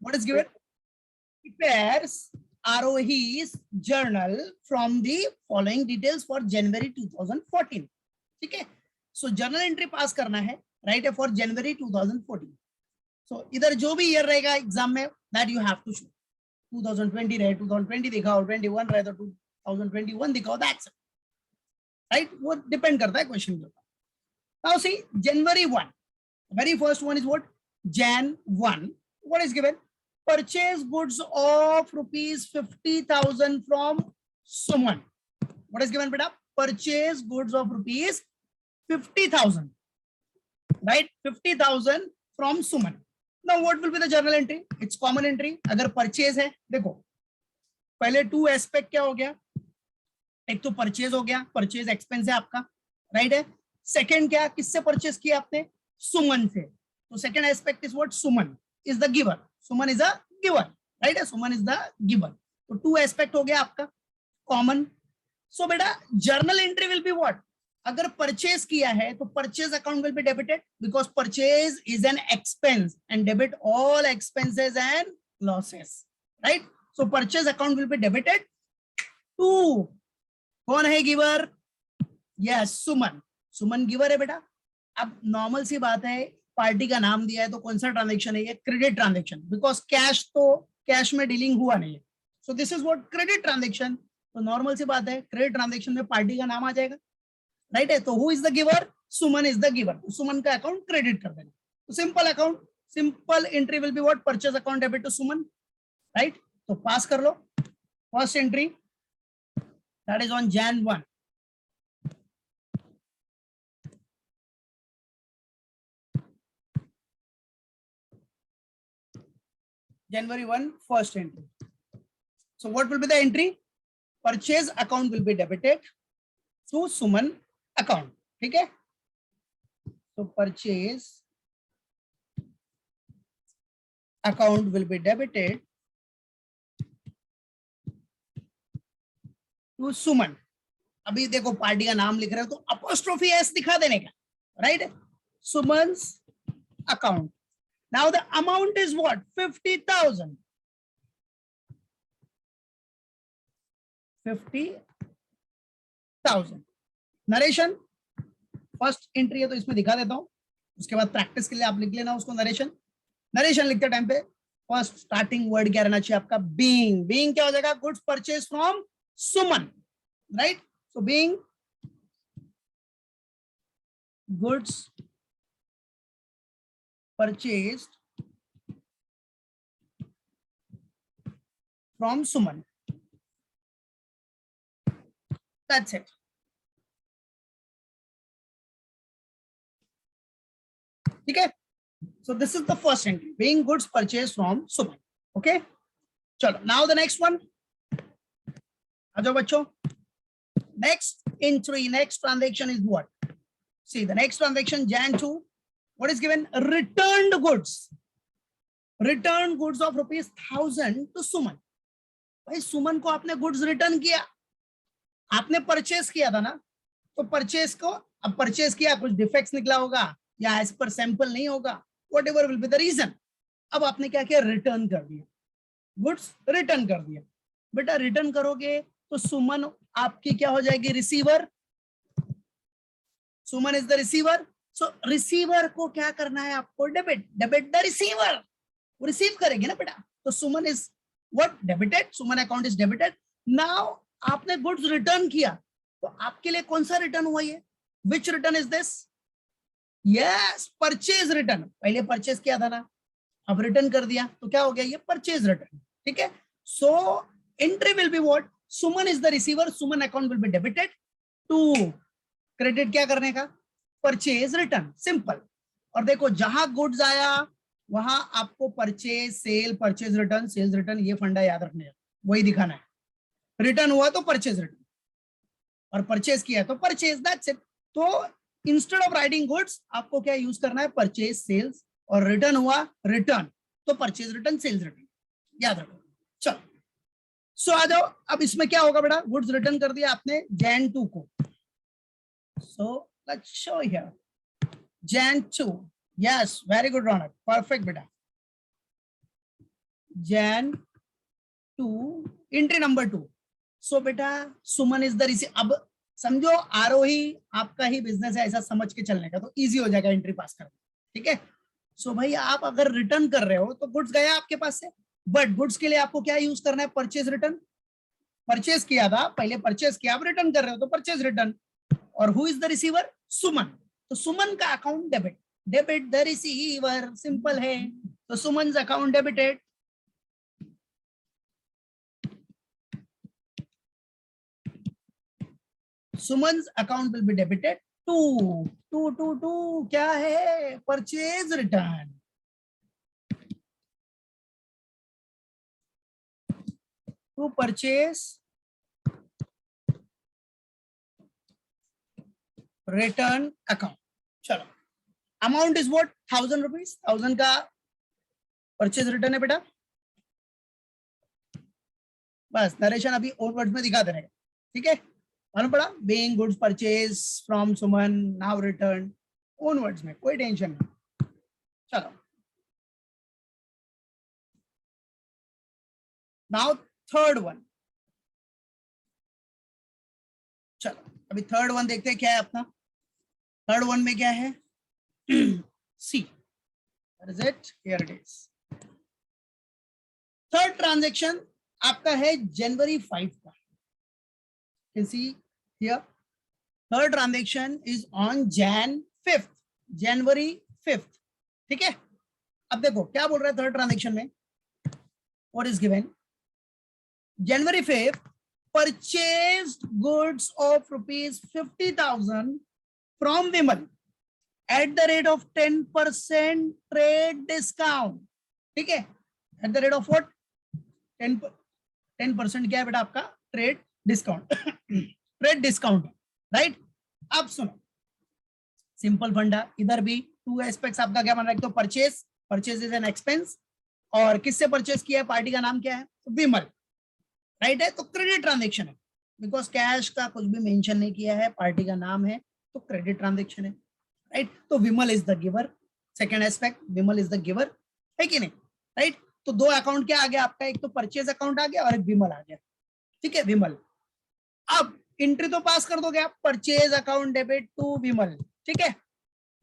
What is given? Prepares Arohi's journal from the following details for January 2014. ठीक है, so journal entry पास करना है, right है, for January 2014. so इधर जो भी ईयर रहेगा एग्जाम में that you have to show. 2020 रहे, 2020 दिखाओ, 21 रहे तो 2021 दिखाओ, that's it, right? वो डिपेंड करता है क्वेश्चन के ऊपर. Now see January 1, very first one is what? Jan 1. What is given? Purchase goods of rupees 50,000 from Suman. What is given, beta? Purchase goods of rupees 50,000, right? 50,000 from Suman. Now what will be the journal entry? It's common entry. अगर purchase है, देखो पहले to aspect क्या हो गया, एक तो purchase हो गया, परचेज एक्सपेंस है आपका, राइट है. सेकंड क्या, किससे परचेज किया आपने? सुमन से. तो second aspect is what? Suman is the giver. Suman is a giver, right है, सुमन इज द गिवर. तो टू एस्पेक्ट हो गया आपका कॉमन. सो बेटा journal entry will be what? अगर परचेज किया है तो purchase account will be debited because purchase is an expense and debit all expenses and losses, right. So purchase account will be debited to, कौन है giver? Yes, सुमन. सुमन giver है बेटा. अब normal सी बात है, पार्टी का नाम दिया है तो कौन सा ट्रांजेक्शन है ये? क्रेडिट ट्रांजेक्शन, बिकॉज कैश तो कैश में डीलिंग हुआ नहीं है. So this is what? Credit transaction. तो नॉर्मल सी बात है, क्रेडिट ट्रांजेक्शन में पार्टी का नाम आ जाएगा, राइट है. तो who is the giver? Suman is the giver. तो सुमन का अकाउंट क्रेडिट कर देना. तो simple account, simple entry will be what? Purchase account debit to Suman, right. तो पास कर लो first entry, that is on Jan 1. January 1 first entry. So what will be the entry? Purchase account will be debited to Suman account. ठीक है. So purchase account will be debited to Suman. अभी देखो party का नाम लिख रहे हो तो अपोस्ट्रोफी एस दिखा देने का, right. Suman's account. Now the amount is what? 50,000. 50,000. Narration first entry है तो इसमें दिखा देता हूं, उसके बाद प्रैक्टिस के लिए आप लिख लेना उसको. नरेशन, नरेशन लिखते टाइम पे फर्स्ट स्टार्टिंग वर्ड क्या रहना चाहिए आपका? बीइंग. बीइंग क्या हो जाएगा? Goods purchase from Suman, right. So being goods purchased from Suman. That's it. ठीक है. So this is the first entry, being goods purchased from Suman. Okay. चलो now the next one. आ जाओ बच्चों. Next entry, next transaction is what? See the next transaction, Jan 2. What is given? Returned goods. Returned goods of rupees 1,000 to Suman. भाई सुमन को आपने goods return किया, आपने purchase किया था ना, तो परचेस को अब परचेस किया, कुछ डिफेक्ट्स निकला होगा या एज पर सैंपल नहीं होगा, whatever will be the reason. अब आपने क्या किया? रिटर्न कर दिया, गुड्स रिटर्न कर दिया. बेटा रिटर्न करोगे तो सुमन आपकी क्या हो जाएगी? Receiver. Suman is the receiver. So receiver को क्या करना है आपको? डेबिट. Debit the receiver. वो रिसीव करेगी ना बेटा. तो Suman is what? Debited. Suman account is debited. Now आपने गुड्स रिटर्न किया तो आपके लिए कौन सा रिटर्न हुआ ये? Which return is this? Yes, purchase return. पहले परचेज किया था ना, अब रिटर्न कर दिया तो क्या हो गया? ये परचेज रिटर्न. ठीक है. So entry will be what? Suman is the receiver. Suman account will be debited to credit क्या करने का? Purchase return. सिंपल. और देखो जहां गुड्स आया वहां आपको purchase sale, purchase return, sales return, ये फंडा याद रखने है, वही दिखाना है. रिटर्न हुआ तो परचेज रिटर्न, और परचेज किया तो परचेज, दैट्स इट. तो इंस्टेड ऑफ राइटिंग गुड्स आपको क्या यूज करना है? परचेज सेल्स, और रिटर्न हुआ रिटर्न तो परचेज रिटर्न, सेल्स रिटर्न, याद रखो. चलो सो आ जाओ. अब इसमें क्या होगा बेटा? गुड्स रिटर्न कर दिया आपने Jan 2 को. सो let's show here Jan 2. Yes, very good Ronak, perfect beta. Jan 2, entry number 2. सो बेटा सुमन इज द रिसीव. अब समझो आरोही आपका ही बिजनेस है, ऐसा समझ के चलने का, तो इजी हो जाएगा एंट्री पास करना. ठीक है. सो भाई आप अगर रिटर्न कर रहे हो तो गुड्स गया आपके पास से, बट गुड्स के लिए आपको क्या यूज करना है? Purchase return. परचेज किया था, पहले परचेज किया, आप रिटर्न कर रहे हो तो परचेज रिटर्न. और who is the receiver? Suman. तो सुमन का account debit. Debit the receiver, simple है. तो Suman account debited. Suman's account will be debited to क्या है? Purchase return. To purchase return account. चलो, amount is what? 1000 rupees. 1000 का purchase return है बेटा. बस नरेशन अभी ओन वर्ड्स में दिखा देने का. ठीक है, मालूम पड़ा? being goods purchase from Suman now returned, own words में, कोई टेंशन नहीं. चलो, now थर्ड वन. चलो अभी थर्ड वन देखते हैं क्या है अपना. थर्ड वन में क्या है? सी, where is it? Here it is. Third transaction आपका है जनवरी 5 का. You can see here, third transaction is on Jan 5th, January 5th. ठीक है. अब देखो क्या बोल रहा है थर्ड ट्रांजेक्शन में. What is given? January 5th, purchased goods of rupees 50,000 from Vimal at the rate of 10% trade discount. ठीक है. At the rate of what? 10% क्या है बेटा आपका? Trade discount. Trade discount, right. अब सुनो, सिंपल फंडा. इधर भी टू एस्पेक्ट्स आपका क्या बन रहा है? तो purchase, purchase is an expense. और किससे परचेज किया है? पार्टी का नाम क्या है? विमल, राइट है. तो क्रेडिट ट्रांजेक्शन है, बिकॉज कैश का कुछ भी मेंशन नहीं किया है, पार्टी का नाम है, तो क्रेडिट ट्रांजेक्शन है, राइट. तो Vimal is the giver. Second aspect, Vimal is the giver, है कि नहीं? राइट. तो दो अकाउंट क्या आ गया आपका? एक तो परचेज अकाउंट आ गया और एक विमल आ गया. ठीक है, विमल. अब एंट्री तो पास कर दोगे आप, परचेज अकाउंट डेबिट टू विमल. ठीक है,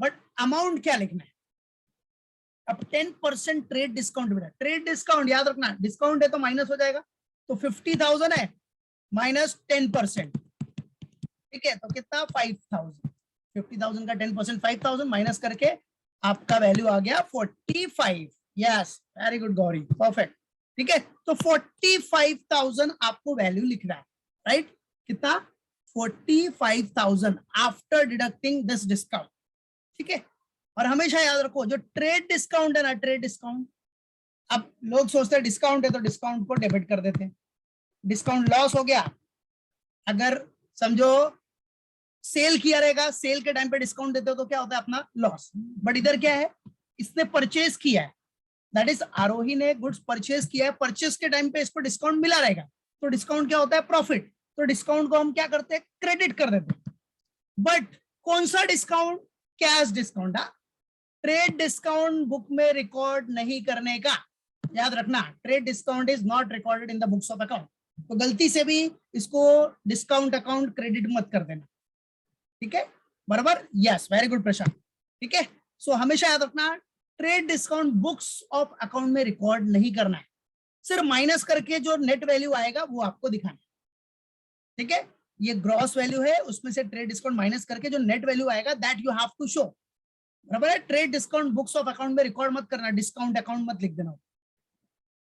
बट अमाउंट क्या लिखना है? अब 10% ट्रेड डिस्काउंट बेटा. ट्रेड डिस्काउंट याद रखना, डिस्काउंट है तो माइनस हो जाएगा. तो 50,000 है माइनस 10%. ठीक है, तो कितना? 5,000. 50,000 का 10% 5,000 माइनस करके आपका वैल्यू आ गया 45. Yes, very good Gauri, perfect. ठीक है, तो 45,000 आपको वैल्यू लिखना है, राइट. कितना? 45,000 आफ्टर डिडक्टिंग दिस डिस्काउंट. ठीक है, और हमेशा याद रखो जो ट्रेड डिस्काउंट है ना, ट्रेड डिस्काउंट, अब लोग सोचते हैं डिस्काउंट है तो डिस्काउंट को डेबिट कर देते हैं. डिस्काउंट लॉस हो गया. अगर समझो सेल किया रहेगा, सेल के टाइम पे डिस्काउंट देते हो तो क्या होता है? अपना लॉस. बट इधर क्या है? इसने परचेज किया है, दैट इज आरोही ने गुड्स परचेज किया है. परचेज के टाइम पे इसको डिस्काउंट मिला रहेगा, तो डिस्काउंट क्या होता है? प्रॉफिट. तो डिस्काउंट को हम क्या करते हैं? क्रेडिट कर देते हैं. बट कौन सा discount? Cash discount. Trade discount book में रिकॉर्ड नहीं करने का, याद रखना. Trade discount is not recorded in the books of account. तो गलती से भी इसको डिस्काउंट अकाउंट क्रेडिट मत कर देना. ठीक है, बराबर. यस, वेरी गुड प्रशांत. ठीक है, सो हमेशा याद रखना trade discount books of account में रिकॉर्ड नहीं करना है. सिर्फ माइनस करके जो नेट वैल्यू आएगा वो आपको दिखाना है. ठीक है, ये ग्रॉस वैल्यू है, उसमें से ट्रेड डिस्काउंट माइनस करके जो नेट वैल्यू आएगा that you have to show. बराबर है. Trade discount books of account में रिकॉर्ड मत करना, डिस्काउंट अकाउंट मत लिख देना,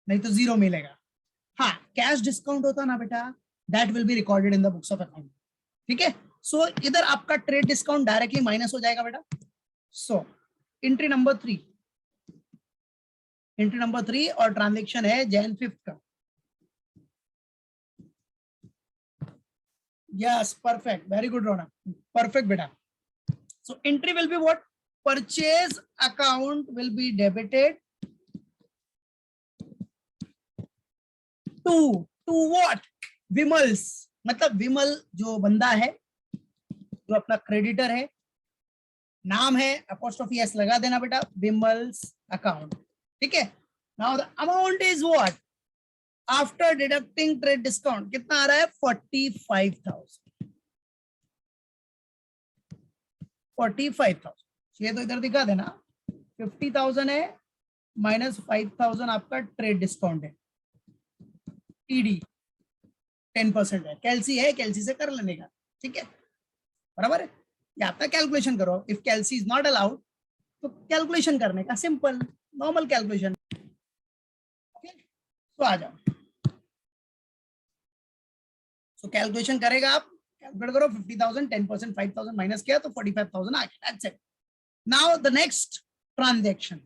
नहीं तो जीरो मिलेगा. हाँ, कैश डिस्काउंट होता ना बेटा, that will be recorded in the books of account. ठीक है, सो इधर आपका ट्रेड डिस्काउंट डायरेक्टली माइनस हो जाएगा बेटा. So entry number 3, entry number 3 और ट्रांजेक्शन है Jan 5th का. Yes, perfect, very good Rona, perfect बेटा. So entry will be what? Purchase account will be debited to what? Vimal's. मतलब विमल जो बंदा है, जो अपना क्रेडिटर है, नाम है, अपोस्ट्रोफी एस लगा देना बेटा, विमल्स अकाउंट. ठीक है, now the amount is what after deducting trade discount कितना आ रहा है 45,000 45,000 ये तो इधर दिखा देना 50,000 है माइनस 5,000 आपका ट्रेड डिस्काउंट है टीडी 10% है कैलसी है कैलसी से कर लेने का ठीक है बराबर है या अपना कैलकुलेशन करो if calci is not allowed तो कैलकुलेशन करने का सिंपल नॉर्मल कैलकुलेशन ओके तो आ जाओ सो कैलकुलेशन करेगा आप कैलकुलेट करो 50,000 10% 5,000 माइनस किया तो 45,000 आ गया that's it now the next transaction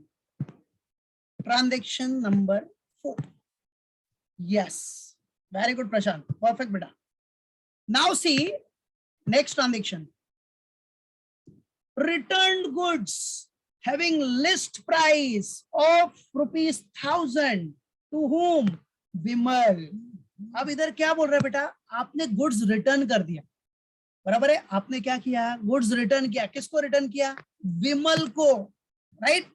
number 4 yes very good Prashant perfect बेटा now see next transaction returned goods having list price of ₹1,000 to whom Vimal अब इधर क्या बोल रहा है बेटा आपने गुड्स रिटर्न कर दिया बराबर है आपने क्या किया गुड्स रिटर्न किया किसको रिटर्न किया विमल को राइट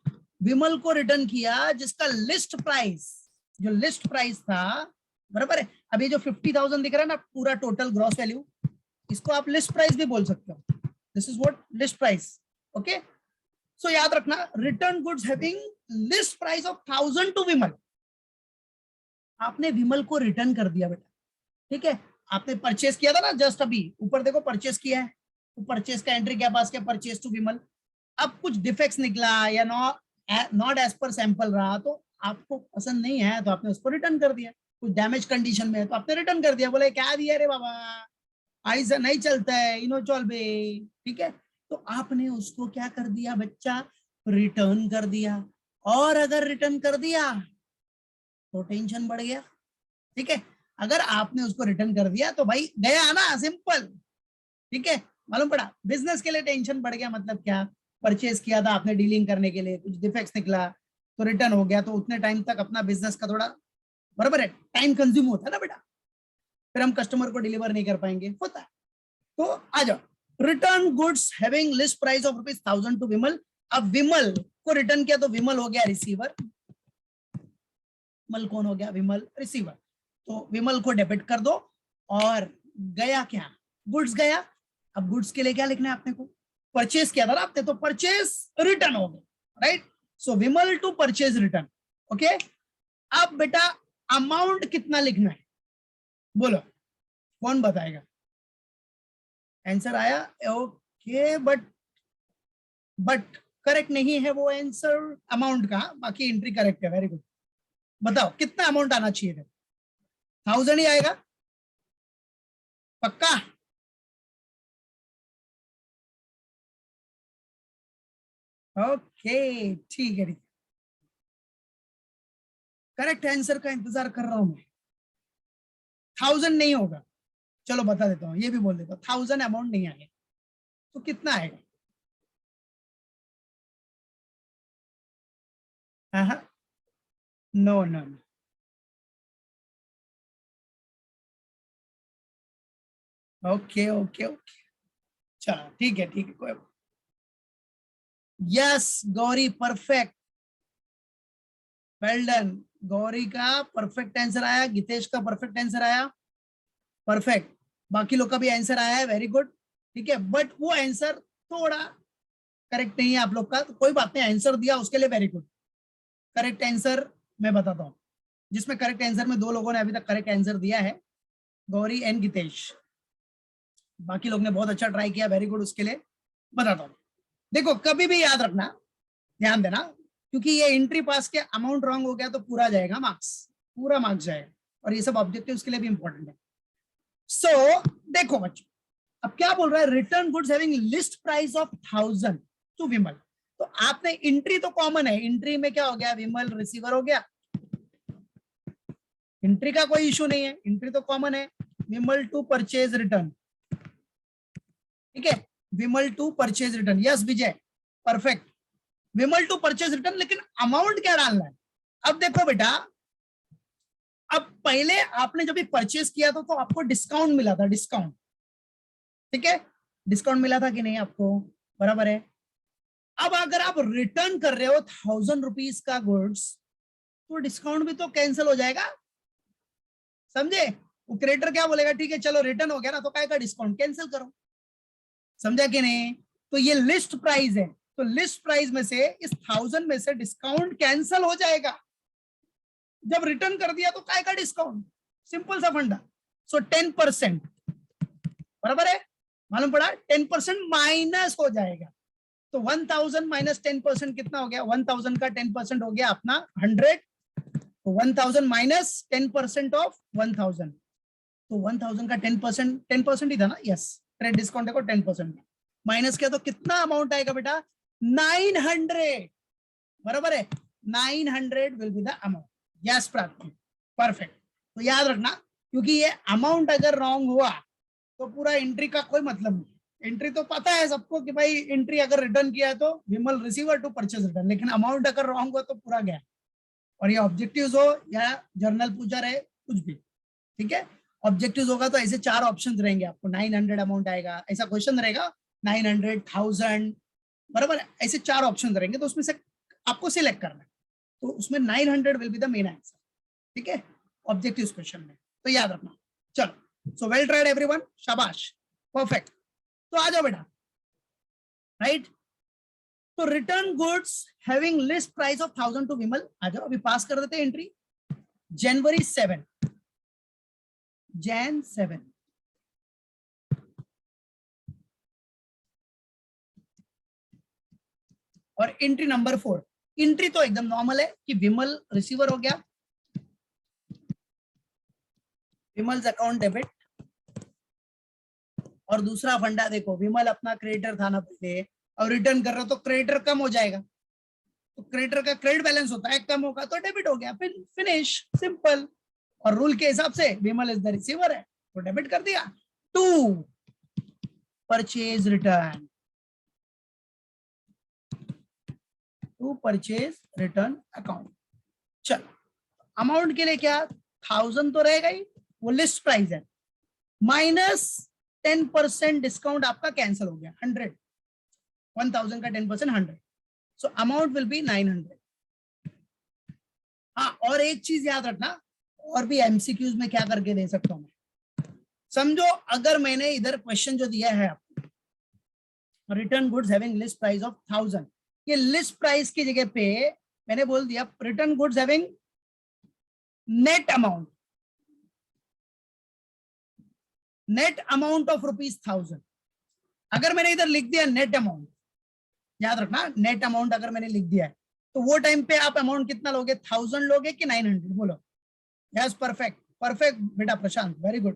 विमल को रिटर्न किया जिसका लिस्ट प्राइस जो लिस्ट प्राइस था बराबर है अब ये जो 50,000 दिख रहा है ना पूरा टोटल ग्रॉस वैल्यू इसको आप लिस्ट प्राइस भी बोल सकते हो This is what list price. Okay. So याद रखना return goods having list price of 1,000 to विमल आपने विमल को रिटर्न कर दिया बेटा ठीक है आपने परचेस किया था ना जस्ट अभी ऊपर देखो परचेस किया है तो परचेस का एंट्री क्या पास किया परचेस टू विमल अब कुछ डिफेक्ट्स निकला या नॉट एज पर सैंपल रहा तो आपको पसंद नहीं है तो आपने उसको रिटर्न कर दिया कुछ डैमेज कंडीशन में है तो आपने रिटर्न कर दिया बोले क्या दिया रे बाबा ऐसा नहीं चलता है इनो चल बे ठीक है तो आपने उसको क्या कर दिया बच्चा रिटर्न कर दिया और अगर रिटर्न कर दिया तो टेंशन बढ़ गया ठीक है अगर आपने उसको रिटर्न कर दिया तो भाई गया ना सिंपल ठीक है मालूम पड़ा बिजनेस के लिए टेंशन बढ़ गया मतलब क्या परचेज किया था आपने डीलिंग करने के लिए कुछ डिफेक्ट्स निकला तो रिटर्न हो गया तो उतने टाइम तक अपना बिजनेस का थोड़ा बराबर है टाइम कंज्यूम होता है ना बेटा फिर हम कस्टमर को डिलीवर नहीं कर पाएंगे होता है तो आ जाओ return goods having list price of ₹1,000 to Vimal अब विमल को रिटर्न किया तो विमल हो गया रिसीवर विमल कौन हो गया विमल रिसीवर तो विमल को डेबिट कर दो और गया क्या गुड्स गया अब गुड्स के लिए क्या लिखना है आपने को परचेज किया था ना आपने तो परचेज रिटर्न हो गया right so Vimal to purchase return okay अब बेटा अमाउंट कितना लिखना है बोलो कौन बताएगा आंसर आया ओके बट करेक्ट नहीं है वो आंसर अमाउंट का बाकी एंट्री करेक्ट है वेरी गुड बताओ कितना अमाउंट आना चाहिए था 1,000 ही आएगा पक्का ओके ठीक है करेक्ट आंसर का इंतजार कर रहा हूं मैं 1,000 नहीं होगा चलो बता देता हूँ ये भी बोल देता हूँ 1,000 अमाउंट नहीं आएगा तो कितना आएगा हाँ no no no okay okay okay चलो ठीक है कोई yes Gauri perfect well done Gauri का परफेक्ट आंसर आया गीतेश का परफेक्ट आंसर आया परफेक्ट बाकी लोग का भी आंसर आया है वेरी गुड ठीक है बट वो आंसर थोड़ा करेक्ट नहीं है आप लोग का तो कोई बात नहीं आंसर दिया उसके लिए वेरी गुड करेक्ट आंसर मैं बताता हूँ जिसमें करेक्ट आंसर में 2 लोगों ने अभी तक करेक्ट आंसर दिया है गौरी एंड गीतेश बाकी लोग ने बहुत अच्छा ट्राई किया वेरी गुड उसके लिए बताता हूँ देखो कभी भी याद रखना ध्यान देना क्योंकि ये एंट्री पास के अमाउंट रॉन्ग हो गया तो पूरा जाएगा मार्क्स पूरा मार्क्स जाएगा और ये सब ऑब्जेक्टिव के लिए भी इंपॉर्टेंट है सो देखो बच्चों अब क्या बोल रहा है return goods having list price of 1,000 to Vimal तो आपने एंट्री तो कॉमन है एंट्री में क्या हो गया विमल रिसीवर हो गया एंट्री का कोई इशू नहीं है एंट्री तो कॉमन है विमल टू परचेज रिटर्न ठीक है Vimal to purchase return yes Vijay perfect Vimal to purchase return लेकिन अमाउंट क्या डालना है अब देखो बेटा अब पहले आपने जब भी परचेज किया था तो आपको डिस्काउंट मिला था डिस्काउंट ठीक है डिस्काउंट मिला था कि नहीं आपको बराबर है अब अगर आप रिटर्न कर रहे हो 1,000 रुपीज का गुड्स तो डिस्काउंट भी तो कैंसिल हो जाएगा, समझे? वो क्रेडिटर क्या बोलेगा, ठीक है चलो रिटर्न हो गया ना, तो काय का डिस्काउंट कैंसिल करो, समझा कि नहीं? तो ये लिस्ट प्राइस है, तो लिस्ट प्राइस में से इस 1000 में से डिस्काउंट कैंसिल हो जाएगा, जब रिटर्न कर दिया तो काय का डिस्काउंट, सिंपल सा फंडा। सो 10%, बराबर है, मालूम पड़ा, 10% माइनस हो जाएगा। तो 1000 माइनस 10% कितना हो गया, 1000 का 10% हो गया अपना 100, तो 1000 माइनस 10% ऑफ 1000, तो 1000 का 10% ही था ना, यस, ट्रेड डिस्काउंट देखो 10% माइनस किया तो कितना अमाउंट आएगा बेटा, 900, बराबर है, 900 will be the amount. Yes प्राप्ति, परफेक्ट। तो याद रखना, क्योंकि ये अमाउंट अगर रॉन्ग हुआ तो पूरा एंट्री का कोई मतलब नहीं। एंट्री तो पता है सबको कि भाई एंट्री अगर रिटर्न किया तो विमल रिसीवर टू परचेज रिटर्न, लेकिन अमाउंट अगर रॉन्ग हुआ तो पूरा गया। और ये ऑब्जेक्टिव्स हो या जर्नल पूछा रहे कुछ भी, ठीक है, ऑब्जेक्टिव्स होगा तो ऐसे 4 ऑप्शन रहेंगे आपको, 900 अमाउंट आएगा, ऐसा क्वेश्चन रहेगा 900, 1000, बराबर, ऐसे 4 ऑप्शन रहेंगे, तो उसमें से आपको सिलेक्ट करना है, तो उसमें 900 will be the main answer, ठीक है, ऑब्जेक्टिव क्वेश्चन में, तो याद रखना। चलो, सो वेल ट्राइड एवरीवन, शाबाश, परफेक्ट। तो आ जाओ बेटा, राइट, तो return goods having list price of 1000 to Vimal, आ जाओ अभी पास कर देते हैं एंट्री, जनवरी 7, Jan 7, और एंट्री नंबर 4, एंट्री तो एकदम नॉर्मल है कि विमल रिसीवर हो गया, विमल्स अकाउंट डेबिट, और दूसरा फंडा देखो, विमल अपना क्रेडिटर था ना पहले, और रिटर्न कर रहा तो क्रेडिटर कम हो जाएगा, तो क्रेडिटर का क्रेडिट बैलेंस होता है, कम होगा तो डेबिट हो गया, फिर फिनिश, सिंपल। और रूल के हिसाब से विमल इज द रिसीवर है तो डेबिट कर दिया। To purchase return, to purchase return account. चलो, अमाउंट के लिए क्या, 1000 तो रहेगा ही, वो लिस्ट प्राइस है, माइनस 10% डिस्काउंट आपका कैंसिल हो गया, 100, 1000 का 10% 100, सो अमाउंट विल बी 900। हाँ, और एक चीज याद रखना, और भी एमसीक्यूज में क्या करके दे सकता हूं मैं, समझो अगर मैंने इधर क्वेश्चन जो दिया है आपको, return goods having list price of 1000, ये लिस्ट प्राइस की जगह पे मैंने बोल दिया return goods having net amount, net amount of ₹1000, अगर मैंने इधर लिख दिया नेट अमाउंट, याद रखना नेट अमाउंट अगर मैंने लिख दिया है, तो वो टाइम पे आप अमाउंट कितना लोगे, 1000 लोगे कि 900, बोलो। यस, परफेक्ट, परफेक्ट बेटा प्रशांत, वेरी गुड।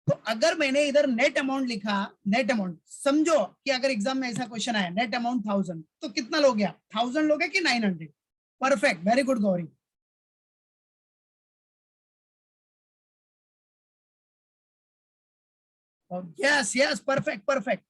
तो अगर मैंने इधर नेट अमाउंट लिखा, नेट अमाउंट, समझो कि अगर एग्जाम में ऐसा क्वेश्चन आया नेट अमाउंट 1000, तो कितना लोगे आप, 1000 लोगे कि 900, perfect, very good Gauri. Yes yes, perfect perfect,